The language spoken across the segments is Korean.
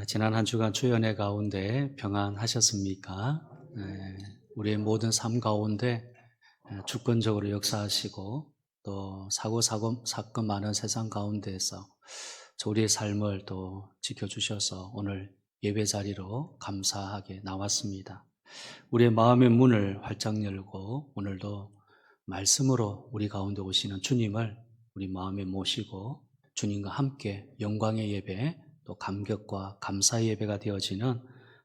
지난 한 주간 주연의 가운데 평안하셨습니까? 우리의 모든 삶 가운데 주권적으로 역사하시고 또 사건 많은 세상 가운데에서 우리의 삶을 또 지켜주셔서 오늘 예배 자리로 감사하게 나왔습니다. 우리의 마음의 문을 활짝 열고 오늘도 말씀으로 우리 가운데 오시는 주님을 우리 마음에 모시고 주님과 함께 영광의 예배 또 감격과 감사의 예배가 되어지는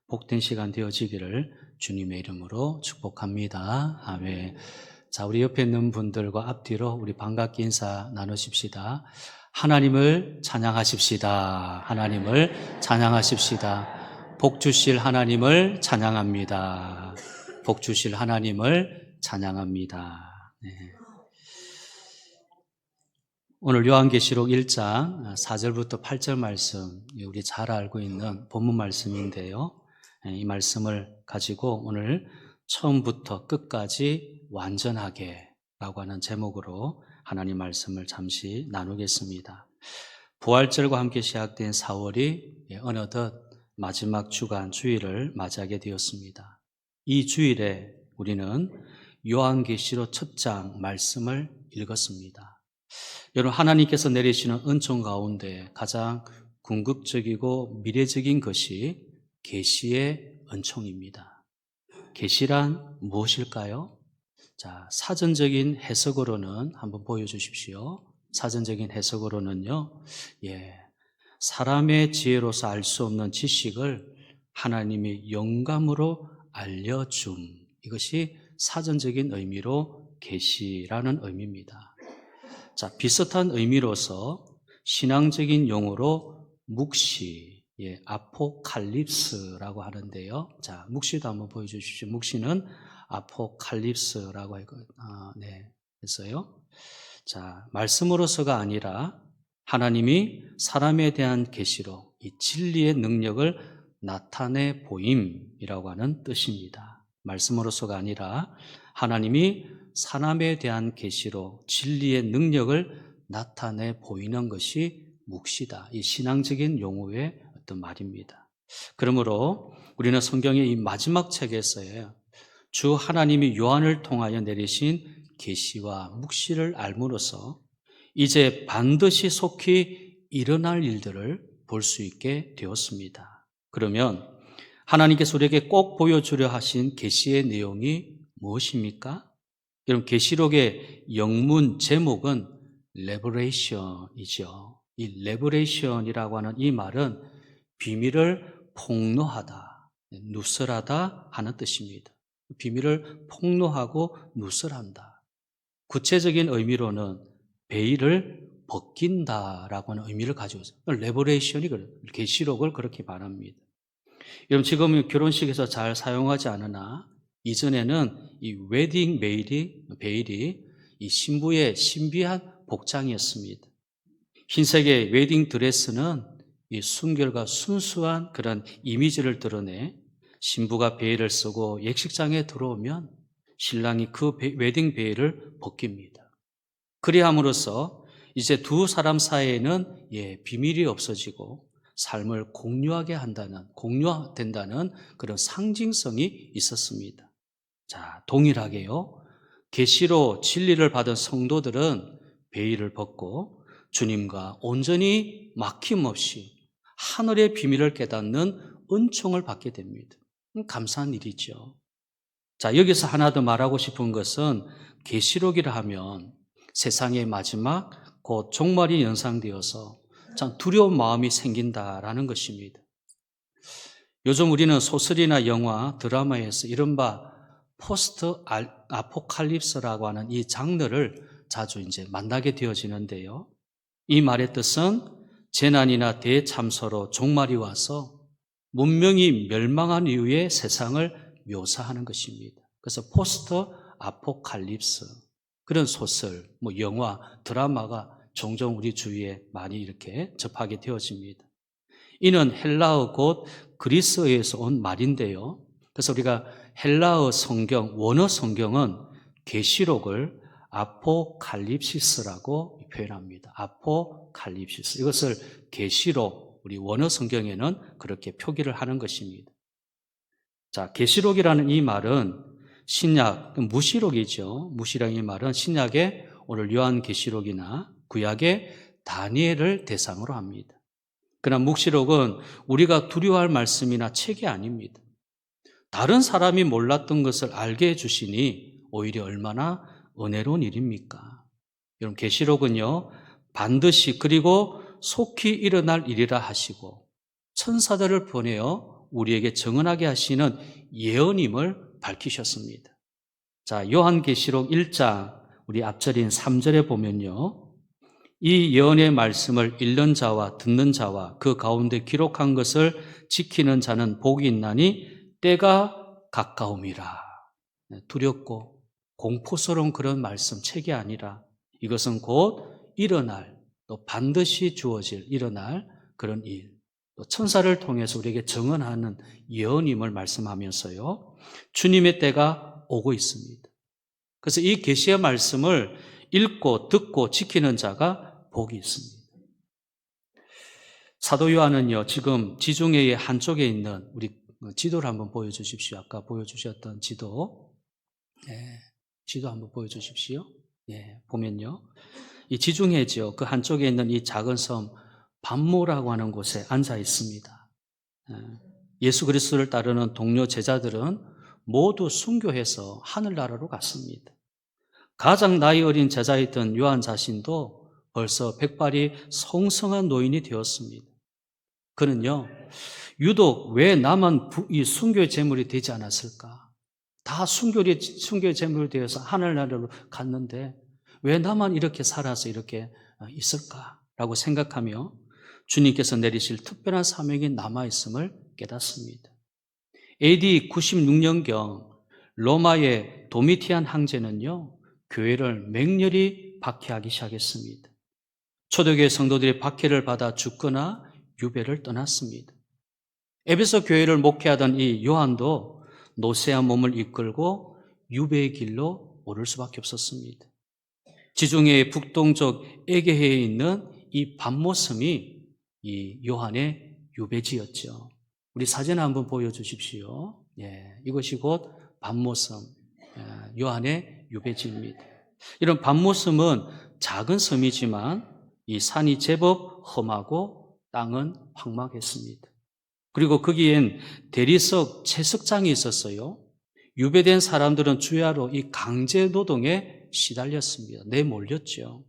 복된 시간 되어지기를 주님의 이름으로 축복합니다. 아멘. 자, 우리 옆에 있는 분들과 앞뒤로 우리 반갑게 인사 나누십시다. 하나님을 찬양하십시다. 하나님을 찬양하십시다. 복 주실 하나님을 찬양합니다. 복 주실 하나님을 찬양합니다. 네. 오늘 요한계시록 1장 4절부터 8절 말씀, 우리 잘 알고 있는 본문 말씀인데요. 이 말씀을 가지고 오늘 처음부터 끝까지 완전하게 라고 하는 제목으로 하나님 말씀을 잠시 나누겠습니다. 부활절과 함께 시작된 4월이 어느덧 마지막 주간 주일을 맞이하게 되었습니다. 이 주일에 우리는 요한계시록 첫 장 말씀을 읽었습니다. 여러분, 하나님께서 내리시는 은총 가운데 가장 궁극적이고 미래적인 것이 계시의 은총입니다. 계시란 무엇일까요? 자, 사전적인 해석으로는 한번 보여주십시오. 사전적인 해석으로는요, 사람의 지혜로서 알 수 없는 지식을 하나님이 영감으로 알려줌, 이것이 사전적인 의미로 계시라는 의미입니다. 자, 비슷한 의미로서 신앙적인 용어로 묵시, 아포칼립스라고 하는데요. 자, 묵시도 한번 보여주십시오. 묵시는 아포칼립스라고 했어요. 자, 말씀으로서가 아니라 하나님이 사람에 대한 계시로 이 진리의 능력을 나타내 보임이라고 하는 뜻입니다. 말씀으로서가 아니라 하나님이 사람에 대한 계시로 진리의 능력을 나타내 보이는 것이 묵시다. 이 신앙적인 용어의 어떤 말입니다. 그러므로 우리는 성경의 이 마지막 책에서요, 주 하나님이 요한을 통하여 내리신 계시와 묵시를 알므로써 이제 반드시 속히 일어날 일들을 볼 수 있게 되었습니다. 그러면 하나님께서 우리에게 꼭 보여주려 하신 계시의 내용이 무엇입니까? 여러분, 계시록의 영문 제목은 레버레이션이죠. 이 레버레이션이라고 하는 이 말은 비밀을 폭로하다, 누설하다 하는 뜻입니다. 비밀을 폭로하고 누설한다. 구체적인 의미로는 베일을 벗긴다라고 하는 의미를 가지고 있어요. 레버레이션이 계시록을 그렇게 말합니다. 여러분, 지금 결혼식에서 잘 사용하지 않으나 이전에는 이 웨딩 베일이 이 신부의 신비한 복장이었습니다. 흰색의 웨딩 드레스는 이 순결과 순수한 그런 이미지를 드러내 신부가 베일을 쓰고 예식장에 들어오면 신랑이 그 웨딩 베일을 벗깁니다. 그리함으로써 이제 두 사람 사이에는 비밀이 없어지고 삶을 공유된다는 그런 상징성이 있었습니다. 자, 동일하게요, 계시로 진리를 받은 성도들은 베일을 벗고 주님과 온전히 막힘없이 하늘의 비밀을 깨닫는 은총을 받게 됩니다. 감사한 일이죠. 자, 여기서 하나 더 말하고 싶은 것은 계시록이라 하면 세상의 마지막 곧 종말이 연상되어서 참 두려운 마음이 생긴다라는 것입니다. 요즘 우리는 소설이나 영화, 드라마에서 이른바 포스트 아포칼립스라고 하는 이 장르를 자주 이제 만나게 되어지는데요. 이 말의 뜻은 재난이나 대참사로 종말이 와서 문명이 멸망한 이후의 세상을 묘사하는 것입니다. 그래서 포스트 아포칼립스, 그런 소설, 영화, 드라마가 종종 우리 주위에 많이 이렇게 접하게 되어집니다. 이는 헬라어 곧 그리스어에서 온 말인데요. 그래서 우리가 헬라어 성경, 원어 성경은 계시록을 아포칼립시스라고 표현합니다. 아포칼립시스. 이것을 계시록 우리 원어 성경에는 그렇게 표기를 하는 것입니다. 자, 계시록이라는 이 말은 신약, 무시록이죠. 무시록이 말은 신약의 오늘 요한계시록이나 구약의 다니엘을 대상으로 합니다. 그러나 묵시록은 우리가 두려워할 말씀이나 책이 아닙니다. 다른 사람이 몰랐던 것을 알게 해주시니 오히려 얼마나 은혜로운 일입니까? 여러분, 계시록은요, 반드시 그리고 속히 일어날 일이라 하시고 천사들을 보내어 우리에게 증언하게 하시는 예언임을 밝히셨습니다. 자, 요한계시록 1장 우리 앞절인 3절에 보면요, 이 예언의 말씀을 읽는 자와 듣는 자와 그 가운데 기록한 것을 지키는 자는 복이 있나니 때가 가까움이라. 두렵고 공포스러운 그런 말씀 책이 아니라 이것은 곧 일어날, 또 반드시 주어질 일어날 그런 일, 또 천사를 통해서 우리에게 증언하는 예언임을 말씀하면서요, 주님의 때가 오고 있습니다. 그래서 이 계시의 말씀을 읽고 듣고 지키는 자가 복이 있습니다. 사도 요한은요, 지금 지중해의 한쪽에 있는 우리 지도를 한번 보여주십시오. 아까 보여주셨던 지도. 지도 한번 보여주십시오. 보면요, 이 지중해죠. 그 한쪽에 있는 이 작은 섬 반모라고 하는 곳에 앉아 있습니다. 예수 그리스도를 따르는 동료 제자들은 모두 순교해서 하늘나라로 갔습니다. 가장 나이 어린 제자였던 요한 자신도 벌써 백발이 성성한 노인이 되었습니다. 그는요, 유독 왜 나만 이 순교의 제물이 되지 않았을까? 다 순교의 제물이 되어서 하늘나라로 갔는데 왜 나만 이렇게 살아서 이렇게 있을까라고 생각하며 주님께서 내리실 특별한 사명이 남아있음을 깨닫습니다. AD 96년경 로마의 도미티안 황제는요, 교회를 맹렬히 박해하기 시작했습니다. 초대교회 성도들이 박해를 받아 죽거나 유배를 떠났습니다. 에베소 교회를 목회하던 이 요한도 노쇠한 몸을 이끌고 유배의 길로 오를 수밖에 없었습니다. 지중해의 북동쪽 에게해에 있는 이 반모섬이 이 요한의 유배지였죠. 우리 사진 한번 보여주십시오. 이것이 곧 반모섬, 요한의 유배지입니다. 이런 반모섬은 작은 섬이지만 이 산이 제법 험하고 땅은 황막했습니다. 그리고 거기엔 대리석 채석장이 있었어요. 유배된 사람들은 주야로 이 강제 노동에 시달렸습니다. 내몰렸죠.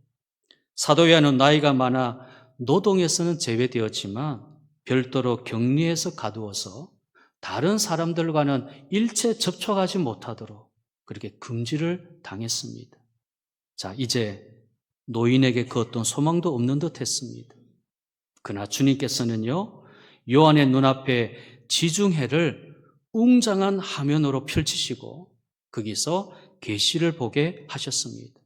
사도 요한은 나이가 많아 노동에서는 제외되었지만 별도로 격리해서 가두어서 다른 사람들과는 일체 접촉하지 못하도록 그렇게 금지를 당했습니다. 자, 이제 노인에게 그 어떤 소망도 없는 듯 했습니다. 그러나 주님께서는요, 요한의 눈앞에 지중해를 웅장한 화면으로 펼치시고 거기서 계시를 보게 하셨습니다.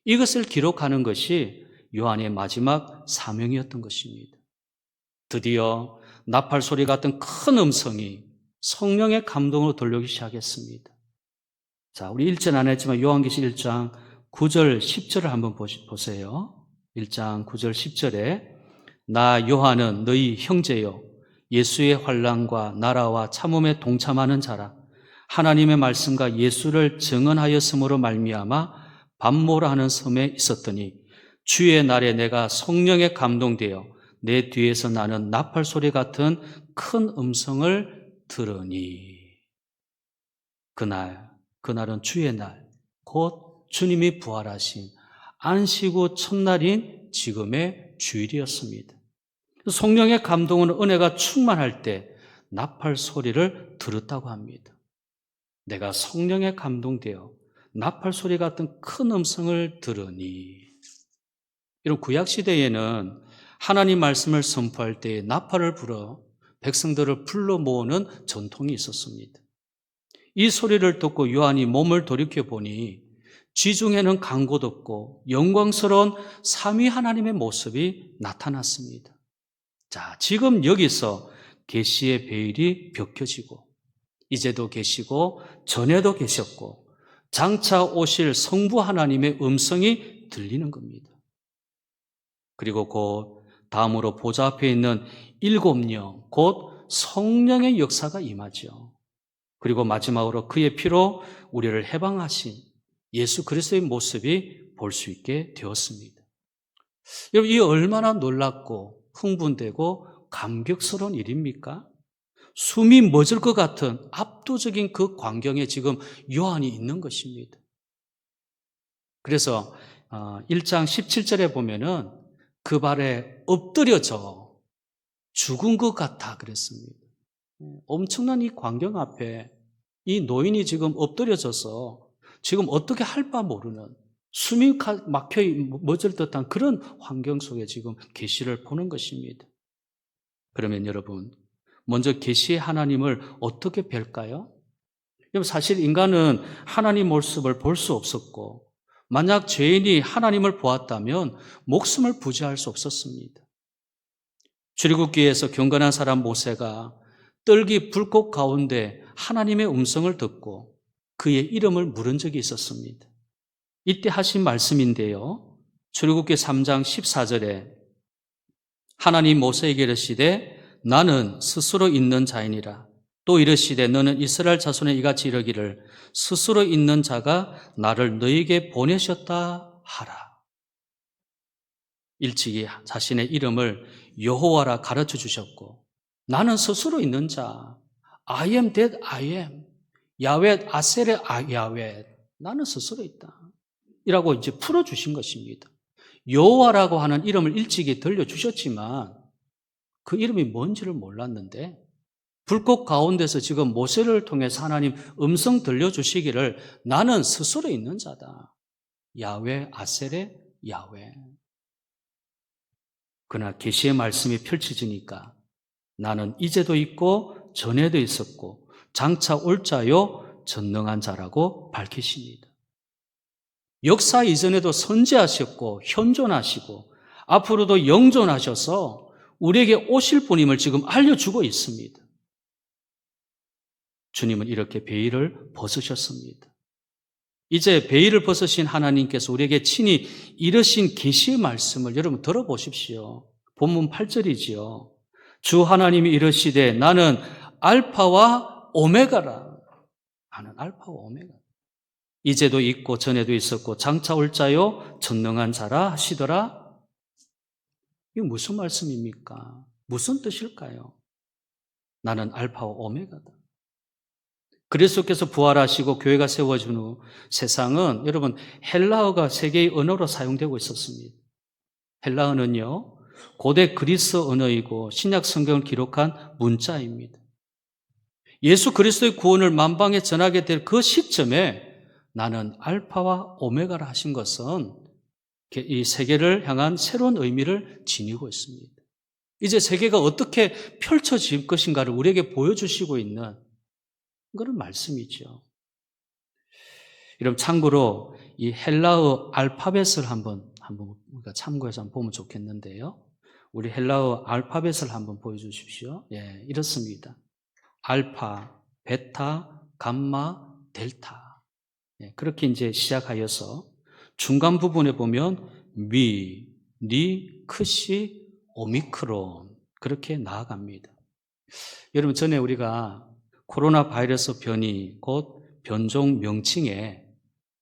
이것을 기록하는 것이 요한의 마지막 사명이었던 것입니다. 드디어 나팔 소리 같은 큰 음성이 성령의 감동으로 들려오기 시작했습니다. 자, 우리 1절 안 했지만 요한계시 1장 9절 10절을 한번 보세요. 1장 9절 10절에 나 요한은 너희 형제요 예수의 환난과 나라와 참음에 동참하는 자라. 하나님의 말씀과 예수를 증언하였으므로 말미암아 반모라 하는 섬에 있었더니 주의 날에 내가 성령에 감동되어 내 뒤에서 나는 나팔 소리 같은 큰 음성을 들으니. 그날은 주의 날, 곧 주님이 부활하신 안식 후 첫날인 지금의 주일이었습니다. 성령의 감동은 은혜가 충만할 때 나팔 소리를 들었다고 합니다. 내가 성령에 감동되어 나팔 소리 같은 큰 음성을 들으니. 이런 구약시대에는 하나님 말씀을 선포할 때에 나팔을 불어 백성들을 불러 모으는 전통이 있었습니다. 이 소리를 듣고 요한이 몸을 돌이켜보니 지중해는 간 곳 없고 영광스러운 삼위 하나님의 모습이 나타났습니다. 자, 지금 여기서 계시의 베일이 벗겨지고 이제도 계시고 전에도 계셨고 장차 오실 성부 하나님의 음성이 들리는 겁니다. 그리고 곧 다음으로 보좌 앞에 있는 7령, 곧 성령의 역사가 임하죠. 그리고 마지막으로 그의 피로 우리를 해방하신 예수 그리스도의 모습이 볼 수 있게 되었습니다. 여러분, 이 얼마나 놀랍고 흥분되고 감격스러운 일입니까? 숨이 멎을 것 같은 압도적인 그 광경에 지금 요한이 있는 것입니다. 그래서 1장 17절에 보면은 그 발에 엎드려져 죽은 것 같아 그랬습니다. 엄청난 이 광경 앞에 이 노인이 지금 엎드려져서 지금 어떻게 할 바 모르는 숨이 막혀 멎을 듯한 그런 환경 속에 지금 계시를 보는 것입니다. 그러면 여러분, 먼저 계시의 하나님을 어떻게 뵐까요? 사실 인간은 하나님 모습을 볼 수 없었고, 만약 죄인이 하나님을 보았다면 목숨을 부지할 수 없었습니다. 출애굽기에서 경건한 사람 모세가 떨기 불꽃 가운데 하나님의 음성을 듣고 그의 이름을 물은 적이 있었습니다. 이때 하신 말씀인데요. 출애굽기 3장 14절에 하나님 모세에게 이르시되 나는 스스로 있는 자이니라. 또 이르시되 너는 이스라엘 여자손에 이같이 이르기를 스스로 있는 자가 나를 너에게 보내셨다 하라. 일찍이 자신의 이름을 여호와라 가르쳐 주셨고, 나는 스스로 있는 자, I am that I am, 야훼 아셀의 야훼, 나는 스스로 있다 이라고 이제 풀어주신 것입니다. 여호와라고 하는 이름을 일찍이 들려주셨지만 그 이름이 뭔지를 몰랐는데 불꽃 가운데서 지금 모세를 통해서 하나님 음성 들려주시기를 나는 스스로 있는 자다. 야훼 아셀의 야훼. 그러나 계시의 말씀이 펼쳐지니까 나는 이제도 있고 전에도 있었고 장차 올 자요 전능한 자라고 밝히십니다. 역사 이전에도 선지하셨고 현존하시고 앞으로도 영존하셔서 우리에게 오실 분임을 지금 알려주고 있습니다. 주님은 이렇게 베일을 벗으셨습니다. 이제 베일을 벗으신 하나님께서 우리에게 친히 이르신 계시의 말씀을 여러분 들어보십시오. 본문 8절이지요. 주 하나님이 이르시되 나는 알파와 오메가라. 나는 알파와 오메가. 이제도 있고 전에도 있었고 장차 올 자요 전능한 자라 하시더라. 이게 무슨 말씀입니까? 무슨 뜻일까요? 나는 알파와 오메가다. 그리스도께서 부활하시고 교회가 세워진 후 세상은 여러분 헬라어가 세계의 언어로 사용되고 있었습니다. 헬라어는요 고대 그리스 언어이고 신약 성경을 기록한 문자입니다. 예수 그리스도의 구원을 만방에 전하게 될 그 시점에 나는 알파와 오메가라 하신 것은 이 세계를 향한 새로운 의미를 지니고 있습니다. 이제 세계가 어떻게 펼쳐질 것인가를 우리에게 보여주시고 있는 그런 말씀이죠. 여러분 참고로 이 헬라어 알파벳을 한번 우리가 참고해서 한번 보면 좋겠는데요. 우리 헬라어 알파벳을 한번 보여주십시오. 예, 이렇습니다. 알파, 베타, 감마, 델타. 예, 그렇게 이제 시작하여서 중간 부분에 보면 미, 니, 크시, 오미크론 그렇게 나아갑니다. 여러분 전에 우리가 코로나 바이러스 변이 곧 변종 명칭에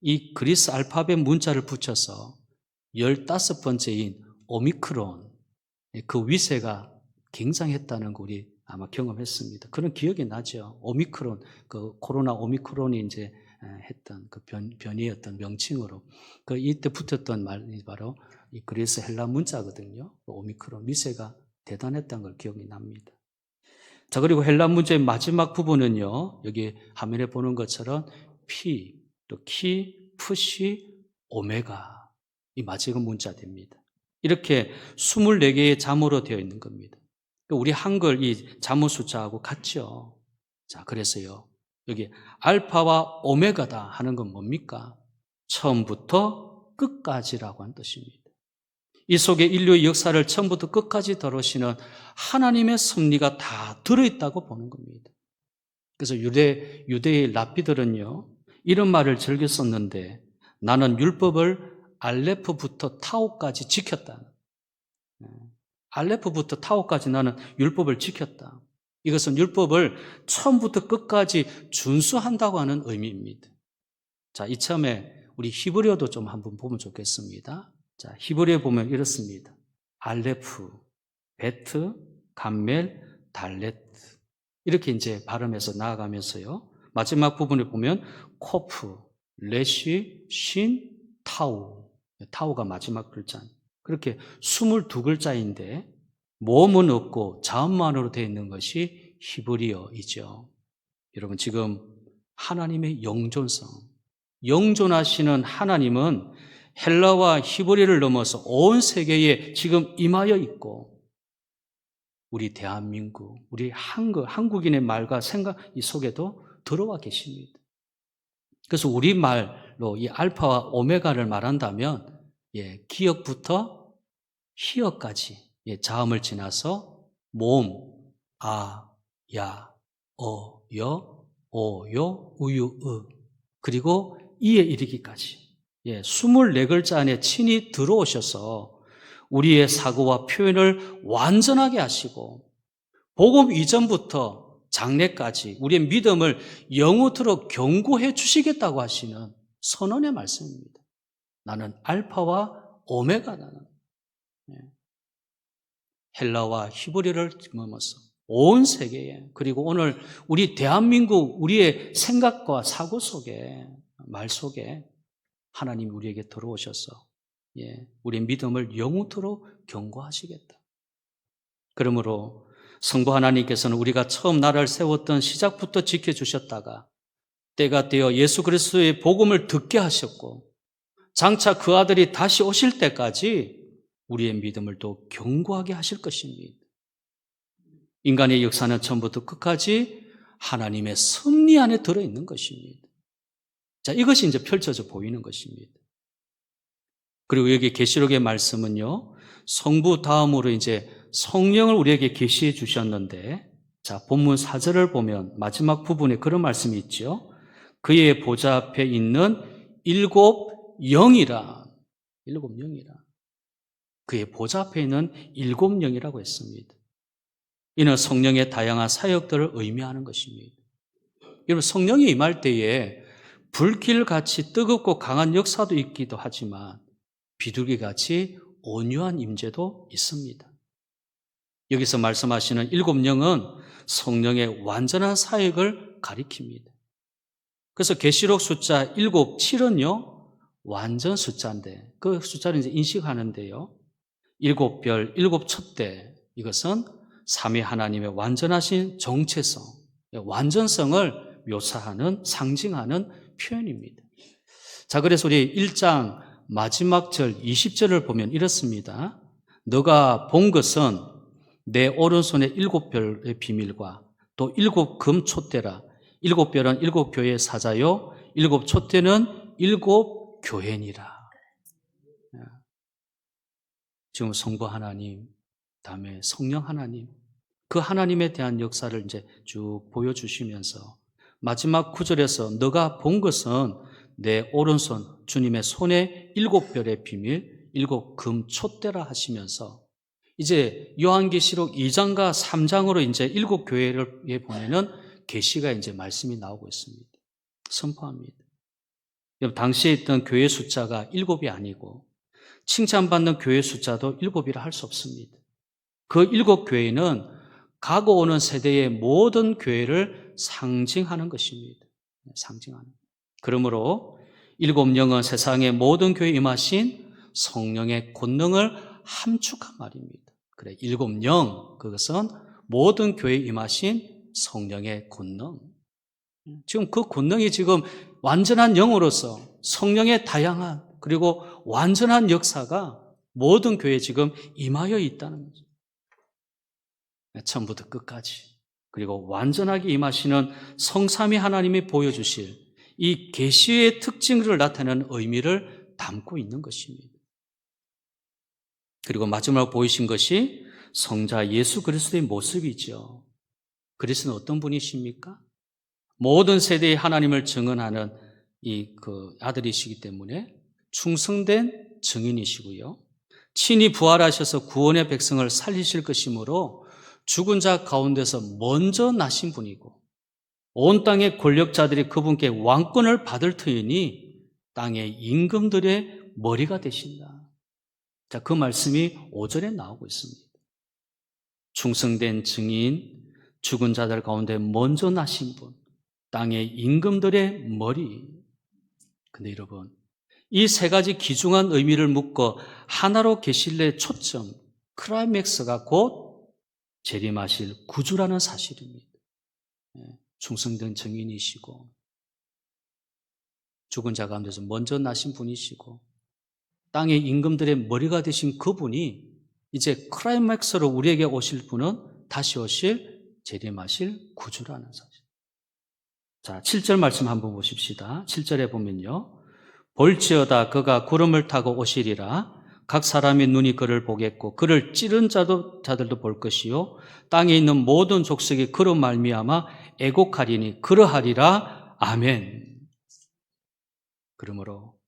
이 그리스 알파벳 문자를 붙여서 15번째인 오미크론 그 위세가 굉장했다는 거 우리 아마 경험했습니다. 그런 기억이 나죠. 오미크론, 그 코로나 오미크론이 이제 했던 그 변이였던 명칭으로 그 이때 붙었던 말이 바로 이 그리스 헬라 문자거든요. 그 오미크론 위세가 대단했다는 걸 기억이 납니다. 자, 그리고 헬라 문자의 마지막 부분은요, 여기 화면에 보는 것처럼 피, 또 키, 푸시, 오메가 이 마지막 문자됩니다. 이렇게 24개의 자모로 되어 있는 겁니다. 우리 한글 이 자모 숫자하고 같죠. 자, 그래서요, 여기 알파와 오메가다 하는 건 뭡니까? 처음부터 끝까지라고 하는 뜻입니다. 이 속에 인류의 역사를 처음부터 끝까지 다루시는 하나님의 섭리가 다 들어있다고 보는 겁니다. 그래서 유대의 랍비들은요, 이런 말을 즐겨 썼는데 나는 율법을 알레프부터 타오까지 지켰다. 알레프부터 타오까지 나는 율법을 지켰다. 이것은 율법을 처음부터 끝까지 준수한다고 하는 의미입니다. 자, 이참에 우리 히브리어도 좀 한번 보면 좋겠습니다. 자, 히브리어 보면 이렇습니다. 알레프, 베트, 감멜, 달레트. 이렇게 이제 발음해서 나아가면서요. 마지막 부분에 보면 코프, 레시, 신, 타우. 타우가 마지막 글자. 그렇게 22글자인데 모음은 없고 자음만으로 되어 있는 것이 히브리어이죠. 여러분, 지금 하나님의 영존성, 영존하시는 하나님은 헬라와 히브리를 넘어서 온 세계에 지금 임하여 있고, 우리 대한민국, 우리 한국인의 말과 생각 이 속에도 들어와 계십니다. 그래서 우리 말로 이 알파와 오메가를 말한다면, 기역부터 희역까지 자음을 지나서 모음, 아, 야, 어, 여, 오, 요, 우유, 으, 그리고 이에 이르기까지 24글자 안에 친히 들어오셔서 우리의 사고와 표현을 완전하게 하시고 복음 이전부터 장래까지 우리의 믿음을 영원토록 견고해 주시겠다고 하시는 선언의 말씀입니다. 나는 알파와 오메가다. 헬라와 히브리를 넘어서 온 세계에, 그리고 오늘 우리 대한민국 우리의 생각과 사고 속에, 말 속에 하나님이 우리에게 들어오셔서 우리의 믿음을 영원토록 견고하시겠다. 그러므로 성부 하나님께서는 우리가 처음 나라를 세웠던 시작부터 지켜주셨다가 때가 되어 예수 그리스도의 복음을 듣게 하셨고 장차 그 아들이 다시 오실 때까지 우리의 믿음을 또 견고하게 하실 것입니다. 인간의 역사는 처음부터 끝까지 하나님의 섭리 안에 들어있는 것입니다. 자, 이것이 이제 펼쳐져 보이는 것입니다. 그리고 여기 계시록의 말씀은요, 성부 다음으로 이제 성령을 우리에게 계시해 주셨는데, 자, 본문 4절을 보면 마지막 부분에 그런 말씀이 있죠. 그의 보좌 앞에 있는 일곱 영이라. 그의 보좌 앞에 있는 일곱 영이라고 했습니다. 이는 성령의 다양한 사역들을 의미하는 것입니다. 여러분, 성령이 임할 때에 불길같이 뜨겁고 강한 역사도 있기도 하지만 비둘기같이 온유한 임재도 있습니다. 여기서 말씀하시는 일곱 영은 성령의 완전한 사역을 가리킵니다. 그래서 계시록 숫자 7, 7은요 완전 숫자인데 그 숫자를 이제 인식하는데요, 7별, 7촛대, 이것은 삼위 하나님의 완전하신 정체성, 완전성을 묘사하는, 상징하는 표현입니다. 자, 그래서 우리 1장 마지막 절 20절을 보면 이렇습니다. 너가 본 것은 내 오른손의 7별의 비밀과 또 7금 촛대라. 7별은 7교회의 사자요 7촛대는 7교회니라. 지금 성부 하나님, 다음에 성령 하나님, 그 하나님에 대한 역사를 이제 쭉 보여주시면서 마지막 9절에서 너가 본 것은 내 오른손, 주님의 손에 7별의 비밀, 7금 촛대라 하시면서 이제 요한계시록 2장과 3장으로 이제 7교회를 보내는 계시가 이제 말씀이 나오고 있습니다. 선포합니다. 당시에 있던 교회 숫자가 7이 아니고 칭찬받는 교회 숫자도 7이라 할 수 없습니다. 그 7교회는 가고 오는 세대의 모든 교회를 상징하는 것입니다. 상징하는. 그러므로 7영은 세상의 모든 교회에 임하신 성령의 권능을 함축한 말입니다. 그래, 7영, 그것은 모든 교회에 임하신 성령의 권능. 지금 그 권능이 지금 완전한 영으로서 성령의 다양한 그리고 완전한 역사가 모든 교회에 지금 임하여 있다는 거죠. 처음부터 끝까지. 그리고 완전하게 임하시는 성삼위 하나님이 보여주실 이 계시의 특징을 나타내는 의미를 담고 있는 것입니다. 그리고 마지막으로 보이신 것이 성자 예수 그리스도의 모습이죠. 그리스도는 어떤 분이십니까? 모든 세대의 하나님을 증언하는 그 아들이시기 때문에 충성된 증인이시고요. 친히 부활하셔서 구원의 백성을 살리실 것이므로 죽은 자 가운데서 먼저 나신 분이고 온 땅의 권력자들이 그분께 왕권을 받을 터이니 땅의 임금들의 머리가 되신다. 자, 그 말씀이 5절에 나오고 있습니다. 충성된 증인, 죽은 자들 가운데 먼저 나신 분, 땅의 임금들의 머리. 근데 여러분, 이 세 가지 귀중한 의미를 묶어 하나로 계실래 초점, 클라이맥스가 곧 재림하실 구주라는 사실입니다. 충성된 증인이시고 죽은 자 가운데서 먼저 나신 분이시고 땅의 임금들의 머리가 되신 그분이 이제 클라이맥스로 우리에게 오실 분은 다시 오실 재림하실 구주라는 사실. 자, 7절 말씀 한번 보십시다. 7절에 보면요. 볼지어다 그가 구름을 타고 오시리라. 각 사람의 눈이 그를 보겠고 그를 찌른 자들도 볼 것이요 땅에 있는 모든 족속이 그로 말미암아 애곡하리니 그러하리라. 아멘. 그러므로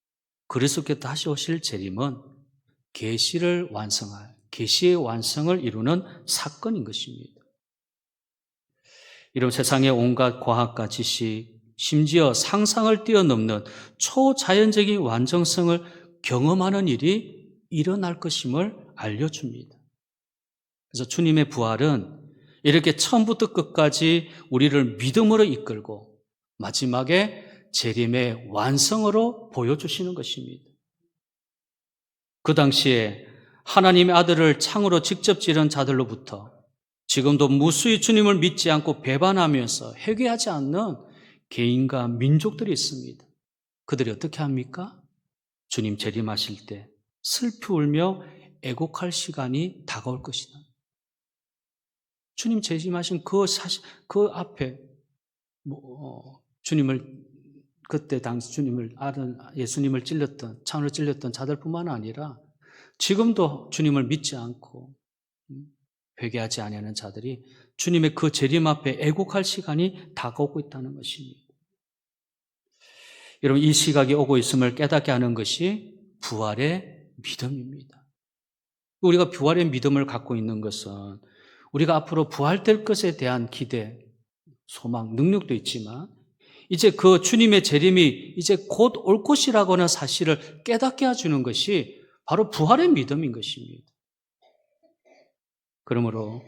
그리스도께 다시 오실 재림은 계시를 완성할, 계시의 완성을 이루는 사건인 것입니다. 이런 세상의 온갖 과학과 지식, 심지어 상상을 뛰어넘는 초자연적인 완전성을 경험하는 일이 일어날 것임을 알려줍니다. 그래서 주님의 부활은 이렇게 처음부터 끝까지 우리를 믿음으로 이끌고 마지막에 재림의 완성으로 보여주시는 것입니다. 그 당시에 하나님의 아들을 창으로 직접 찌른 자들로부터 지금도 무수히 주님을 믿지 않고 배반하면서 회개하지 않는 개인과 민족들이 있습니다. 그들이 어떻게 합니까? 주님 재림하실 때 슬피 울며 애곡할 시간이 다가올 것이다. 주님 재림하신 그 앞에 주님을 그때 당시 주님을 아들 예수님을 찔렸던 창으로 찔렸던 자들뿐만 아니라 지금도 주님을 믿지 않고 회개하지 아니하는 자들이 주님의 그 재림 앞에 애곡할 시간이 다가오고 있다는 것입니다. 여러분, 이 시각이 오고 있음을 깨닫게 하는 것이 부활의 믿음입니다. 우리가 부활의 믿음을 갖고 있는 것은 우리가 앞으로 부활될 것에 대한 기대, 소망, 능력도 있지만 이제 그 주님의 재림이 이제 곧 올 것이라고 하는 사실을 깨닫게 해주는 것이 바로 부활의 믿음인 것입니다. 그러므로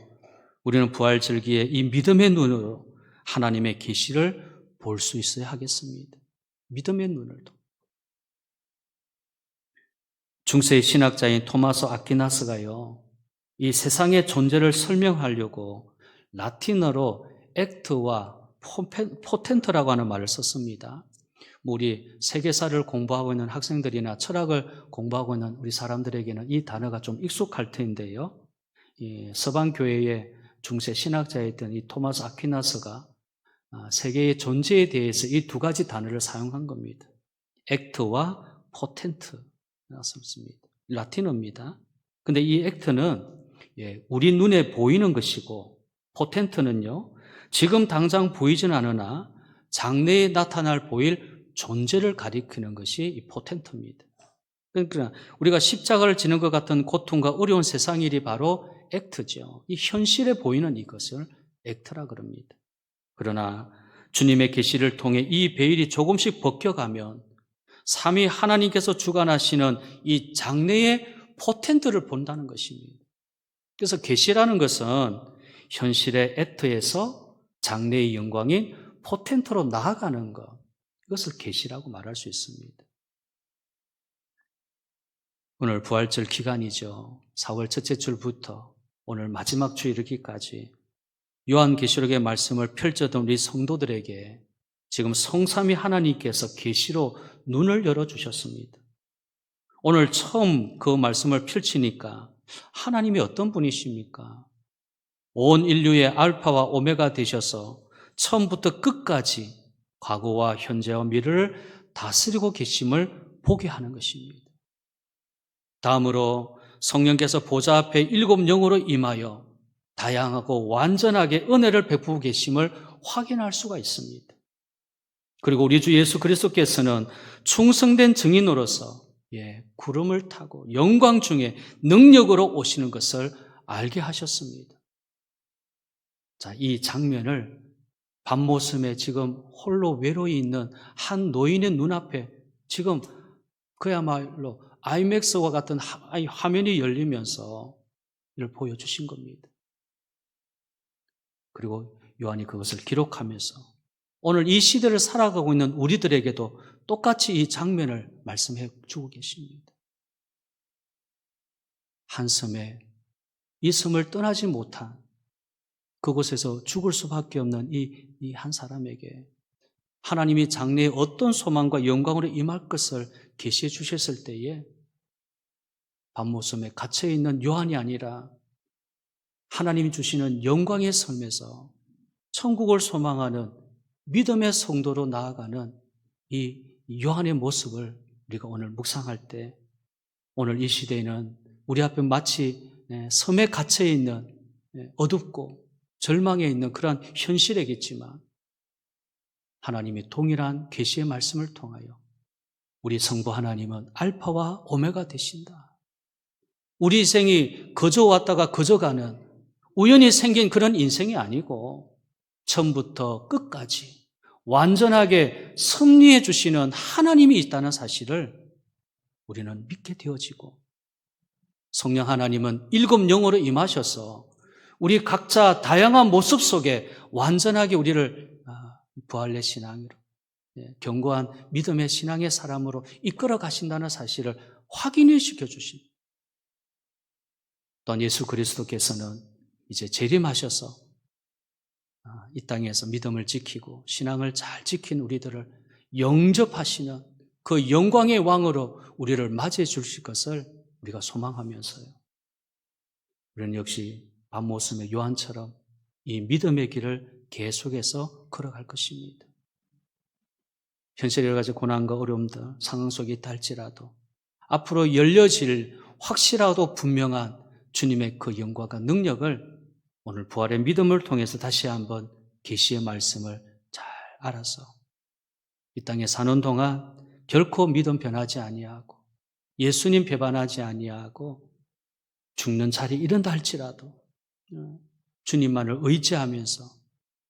우리는 부활 절기에 이 믿음의 눈으로 하나님의 계시를 볼 수 있어야 하겠습니다. 믿음의 눈을. 중세의 신학자인 토마스 아퀴나스가요, 이 세상의 존재를 설명하려고 라틴어로 액트와 포텐트라고 하는 말을 썼습니다. 우리 세계사를 공부하고 있는 학생들이나 철학을 공부하고 있는 우리 사람들에게는 이 단어가 좀 익숙할 텐데요. 이 서방교회의 중세 신학자였던 이 토마스 아퀴나스가 세계의 존재에 대해서 이 두 가지 단어를 사용한 겁니다. 액트와 포텐트라고 썼습니다. 라틴어입니다. 근데 이 액트는 우리 눈에 보이는 것이고 포텐트는요, 지금 당장 보이진 않으나 장래에 나타날 보일 존재를 가리키는 것이 이 포텐트입니다. 그러니까 우리가 십자가를 지는 것 같은 고통과 어려운 세상 일이 바로 액트죠. 이 현실에 보이는 이것을 액트라 그럽니다. 그러나 주님의 계시를 통해 이 베일이 조금씩 벗겨가면 삼위 하나님께서 주관하시는 이 장래의 포텐트를 본다는 것입니다. 그래서 계시라는 것은 현실의 액트에서 장래의 영광인 포텐트로 나아가는 것, 이것을 계시라고 말할 수 있습니다. 오늘 부활절 기간이죠. 4월 첫째 주부터 오늘 마지막 주 이르기까지 요한계시록의 말씀을 펼쳐던 우리 성도들에게 지금 성삼위 하나님께서 계시로 눈을 열어주셨습니다. 오늘 처음 그 말씀을 펼치니까 하나님이 어떤 분이십니까? 온 인류의 알파와 오메가 되셔서 처음부터 끝까지 과거와 현재와 미래를 다스리고 계심을 보게 하는 것입니다. 다음으로 성령께서 보좌 앞에 7 영으로 임하여 다양하고 완전하게 은혜를 베푸고 계심을 확인할 수가 있습니다. 그리고 우리 주 예수 그리스도께서는 충성된 증인으로서 구름을 타고 영광 중에 능력으로 오시는 것을 알게 하셨습니다. 자, 이 장면을 밤모섬에 지금 홀로 외로이 있는 한 노인의 눈앞에 지금 그야말로 아이맥스와 같은 화면이 열리면서 이를 보여주신 겁니다. 그리고 요한이 그것을 기록하면서 오늘 이 시대를 살아가고 있는 우리들에게도 똑같이 이 장면을 말씀해 주고 계십니다. 한 섬에 이 섬을 떠나지 못한 그곳에서 죽을 수밖에 없는 이 한 사람에게 하나님이 장래에 어떤 소망과 영광으로 임할 것을 계시해 주셨을 때에 밤모섬에 갇혀 있는 요한이 아니라 하나님이 주시는 영광의 삶에서 천국을 소망하는 믿음의 성도로 나아가는 이 요한의 모습을 우리가 오늘 묵상할 때 오늘 이 시대에는 우리 앞에 마치 섬에 갇혀 있는 어둡고 절망에 있는 그런 현실이겠지만 하나님이 동일한 계시의 말씀을 통하여 우리 성부 하나님은 알파와 오메가 되신다. 우리 인생이 거저 왔다가 거저 가는 우연히 생긴 그런 인생이 아니고 처음부터 끝까지 완전하게 섭리해 주시는 하나님이 있다는 사실을 우리는 믿게 되어지고 성령 하나님은 7 영으로 임하셔서 우리 각자 다양한 모습 속에 완전하게 우리를 부활의 신앙으로 견고한 믿음의 신앙의 사람으로 이끌어 가신다는 사실을 확인해 시켜주십니다. 또한 예수 그리스도께서는 이제 재림하셔서 이 땅에서 믿음을 지키고 신앙을 잘 지킨 우리들을 영접하시는 그 영광의 왕으로 우리를 맞이해 주실 것을 우리가 소망하면서요. 우리는 역시 밤모섬의 요한처럼 이 믿음의 길을 계속해서 걸어갈 것입니다. 현실의 여러 가지 고난과 어려움들, 상황 속에 있다 할지라도 앞으로 열려질 확실하고 분명한 주님의 그 영광과 능력을 오늘 부활의 믿음을 통해서 다시 한번 계시의 말씀을 잘 알아서 이 땅에 사는 동안 결코 믿음 변하지 아니하고 예수님 배반하지 아니하고 죽는 자리에 이른다 할지라도 주님만을 의지하면서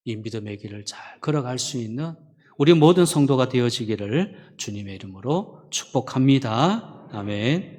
이 믿음의 길을 잘 걸어갈 수 있는 우리 모든 성도가 되어지기를 주님의 이름으로 축복합니다. 아멘.